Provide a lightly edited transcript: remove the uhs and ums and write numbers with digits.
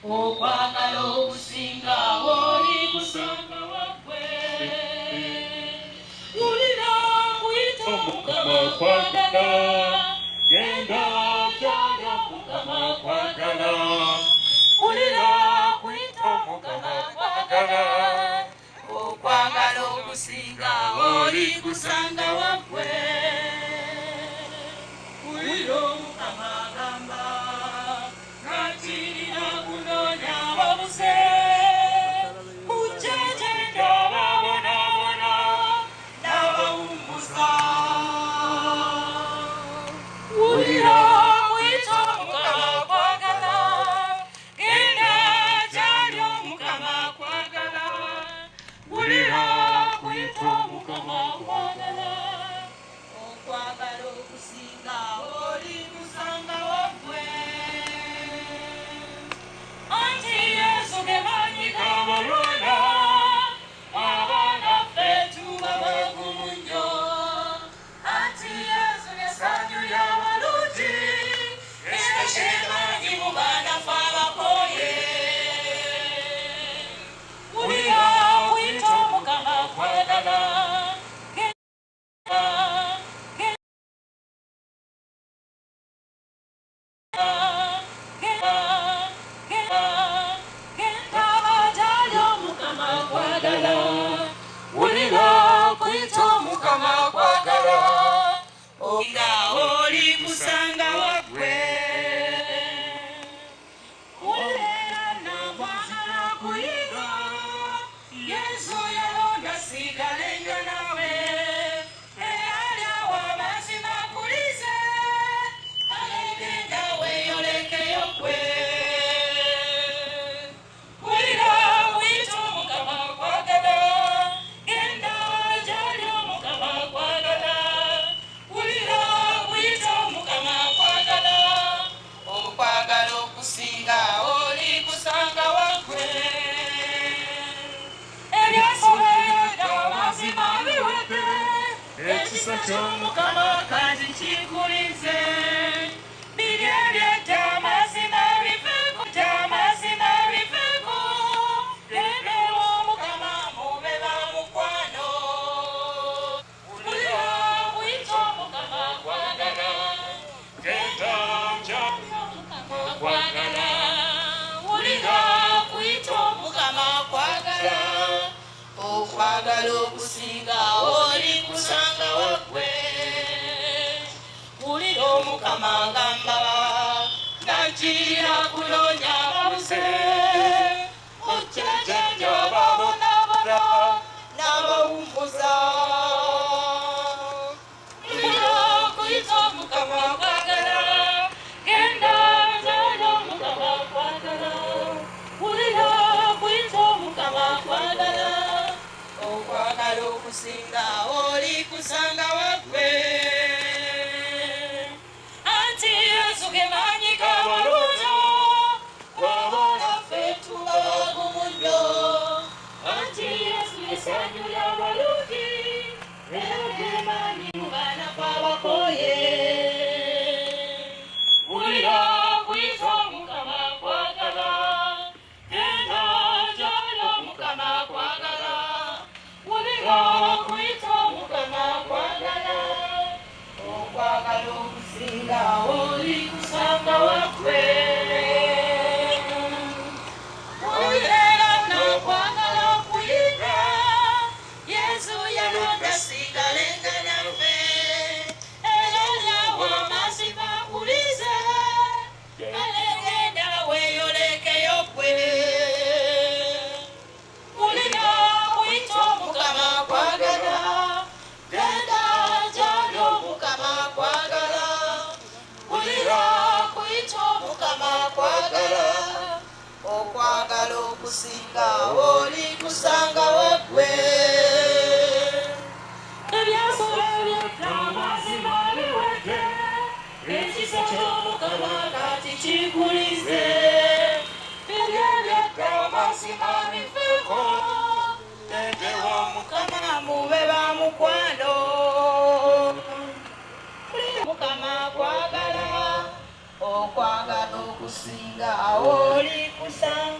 okwagala okusinga oli kusanga waffe wulira kuyita Mukama kwagala genda gy'ali Mukama kwagala wulira kuyita Mukama kwagala okwagala okusinga oli kusanga waffe wulira Mukama agamba nakirira kunoonya ababuze mujjajja babonabona n'abawummuza wulira kuyita Mukama kwagala genda gy'ali Mukama kwagala wulira kuyita Mukama kwagala okwagala okusinga oli kusanga waffe anti Yesu ge maanyi g'abalwana abaana ffe tuba bagumu nnyo anti Yesu ge ssanyu ly'abalungi era kye maanyi mu baana ffe abakooye wulira kuyita Mukama kwagala nga oli kusanga waffe wulira nakwagala kuyiga Yesu yalonda sigalenga nawe eyali awo amazima kulize alegenda weeyolekeyo ggwe wulira kuyita Mukama kwagala genda gy'ali Mukama kwagala wulira kuyita Mukama kwagala okwagala okusinga oli kusanga waffe ebyasoleyo amazima biwedde ekisa ky'Omukama kati kikulize biri ebyedda amazima biveko gy'amazima biveko gendewo Mukama mube ba mukwano wulira kuyita Mukama kwagala genda gy'ali Mukama kwagala wulira kuyita Mukama kwagala okwagala okusinga oli kusanga waffe wulira Omukama agamba nakirira kunoonya ababuze mujjajja babonabona n'abawummuza wulira kuyita Mukama kwagala genda gy'ali Mukama kwagala wulira kuyita Mukama kwagala okwagala okusinga oli kusanga waffe anti Yesu ge maanyi g'abalwana abaana ffe tuba bagumu nnyo anti Yesu ge ssanyu ly'abalungi era ge maanyi mu baana ffe abakooye wulira kuyita Mukama kwagala genda gy'ali Mukama kwagala wulira kuyita Mukama kwagala okwagala okusinga oli kusanga waffe wulira nakwagala kuyiga Yesu yalonda sigalenga naffe era lyawo amazima kulize alegenda weeyolekeyo ggwe wulira kuyita Mukama kwagala genda gy'ali Mukama kwagala wulira kuyita Mukama kwagala okwagala okusinga oli kusanga waffe ebyasoleyo amazima biwedde ekisa ky'Omukama kati kikulize ebyebyedda amazima biveko gendewo Mukama mube ba mukwano Mukama kwagala okwagala okusinga oli usanga